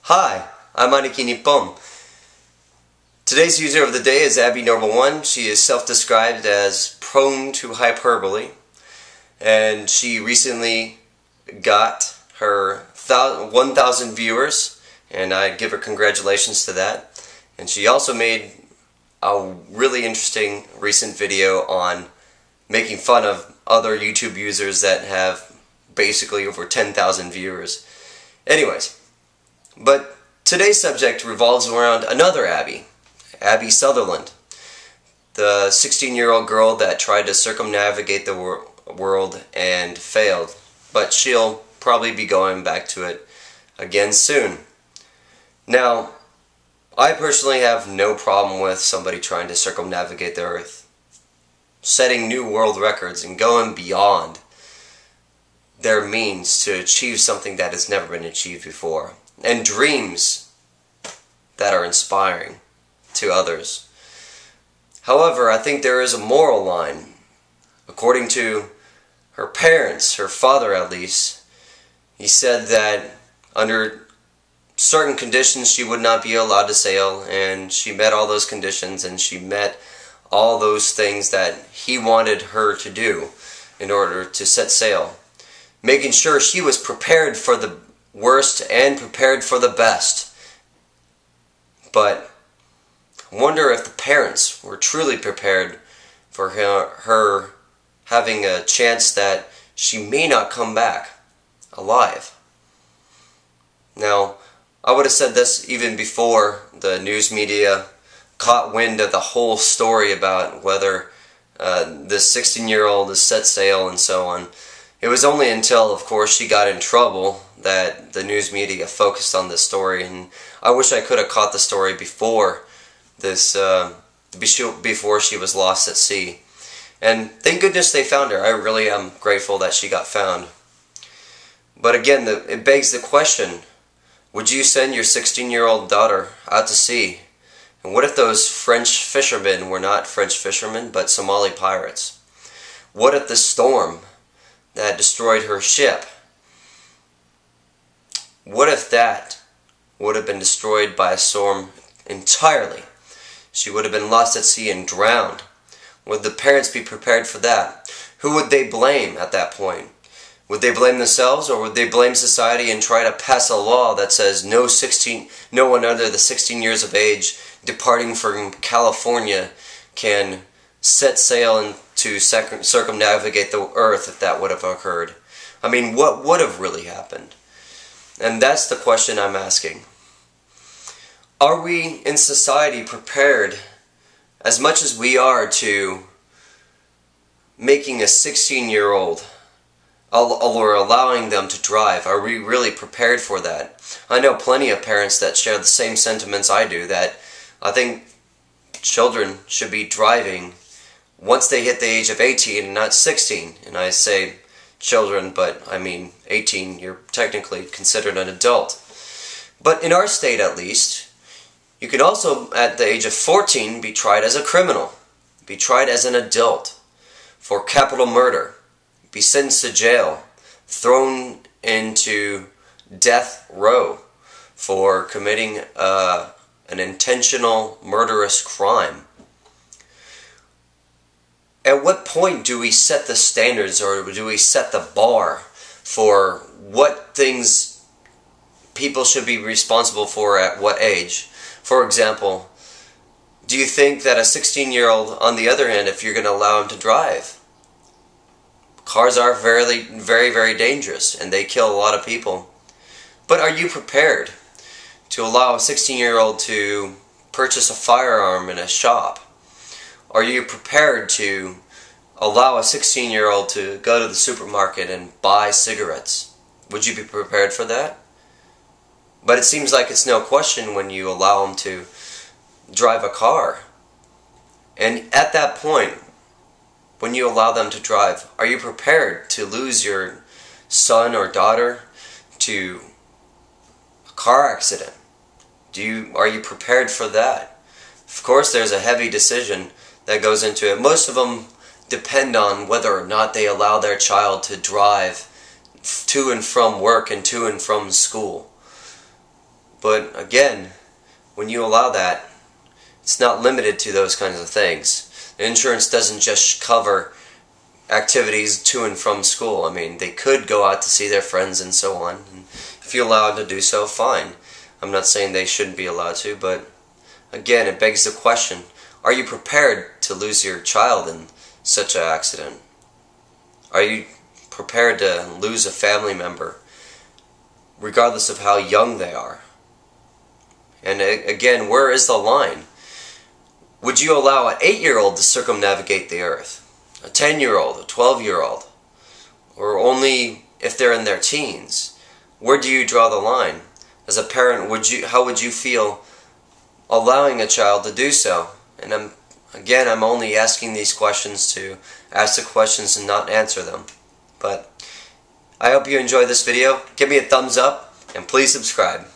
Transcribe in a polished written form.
Hi, I'm Aniki Nippon. Today's user of the day is Abby Normal One. She is self-described as prone to hyperbole, and she recently got her 1,000 viewers, and I give her congratulations to that. And she also made a really interesting recent video on making fun of other YouTube users that have basically over 10,000 viewers. Anyways, but today's subject revolves around another Abby, Abby Sutherland, the 16-year-old girl that tried to circumnavigate the world and failed, but she'll probably be going back to it again soon. Now, I personally have no problem with somebody trying to circumnavigate the earth, setting new world records and going beyond their means to achieve something that has never been achieved before, and dreams that are inspiring to others. However, I think there is a moral line. According to her parents, her father at least, he said that under certain conditions she would not be allowed to sail, and she met all those conditions, and she met all those things that he wanted her to do in order to set sail, making sure she was prepared for the worst and prepared for the best. But I wonder if the parents were truly prepared for her having a chance that she may not come back alive. Now, I would have said this even before the news media caught wind of the whole story about whether this 16-year-old has set sail and so on. It was only until, of course, she got in trouble that the news media focused on this story, and I wish I could have caught the story before this, before she was lost at sea. And thank goodness they found her. I really am grateful that she got found. But again, it begs the question, would you send your 16-year-old daughter out to sea? And what if those French fishermen were not French fishermen, but Somali pirates? What if the storm that destroyed her ship, what if that would have been destroyed by a storm entirely? She would have been lost at sea and drowned. Would the parents be prepared for that? Who would they blame at that point? Would they blame themselves, or would they blame society and try to pass a law that says no one under the 16 years of age departing from California can set sail and to circumnavigate the earth if that would have occurred? I mean, what would have really happened? And that's the question I'm asking. Are we in society prepared as much as we are to making a 16-year-old or allowing them to drive? Are we really prepared for that? I know plenty of parents that share the same sentiments I do, that I think children should be driving once they hit the age of 18 and not 16. And I say children, but I mean 18, you're technically considered an adult. But in our state at least, you can also at the age of 14 be tried as a criminal, be tried as an adult for capital murder, be sentenced to jail, thrown into death row for committing an intentional murderous crime. At what point do we set the standards, or do we set the bar for what things people should be responsible for at what age? For example, do you think that a 16-year-old, on the other hand, if you're going to allow him to drive, cars are very, very, very dangerous and they kill a lot of people. But are you prepared to allow a 16-year-old to purchase a firearm in a shop? Are you prepared to allow a 16-year-old to go to the supermarket and buy cigarettes? Would you be prepared for that? But it seems like it's no question when you allow them to drive a car. And at that point, when you allow them to drive, are you prepared to lose your son or daughter to a car accident? Are you prepared for that? Of course, there's a heavy decision that goes into it. Most of them depend on whether or not they allow their child to drive to and from work and to and from school. But again, when you allow that, it's not limited to those kinds of things. The insurance doesn't just cover activities to and from school. I mean, they could go out to see their friends and so on. And if you're allowed to do so, fine. I'm not saying they shouldn't be allowed to, but again, it begs the question, are you prepared to lose your child in such an accident? Are you prepared to lose a family member, regardless of how young they are? And again, where is the line? Would you allow an 8-year-old to circumnavigate the earth? A 10-year-old, a 12-year-old? Or only if they're in their teens? Where do you draw the line? As a parent, how would you feel allowing a child to do so? And I'm only asking these questions to ask the questions and not answer them. But I hope you enjoyed this video. Give me a thumbs up and please subscribe.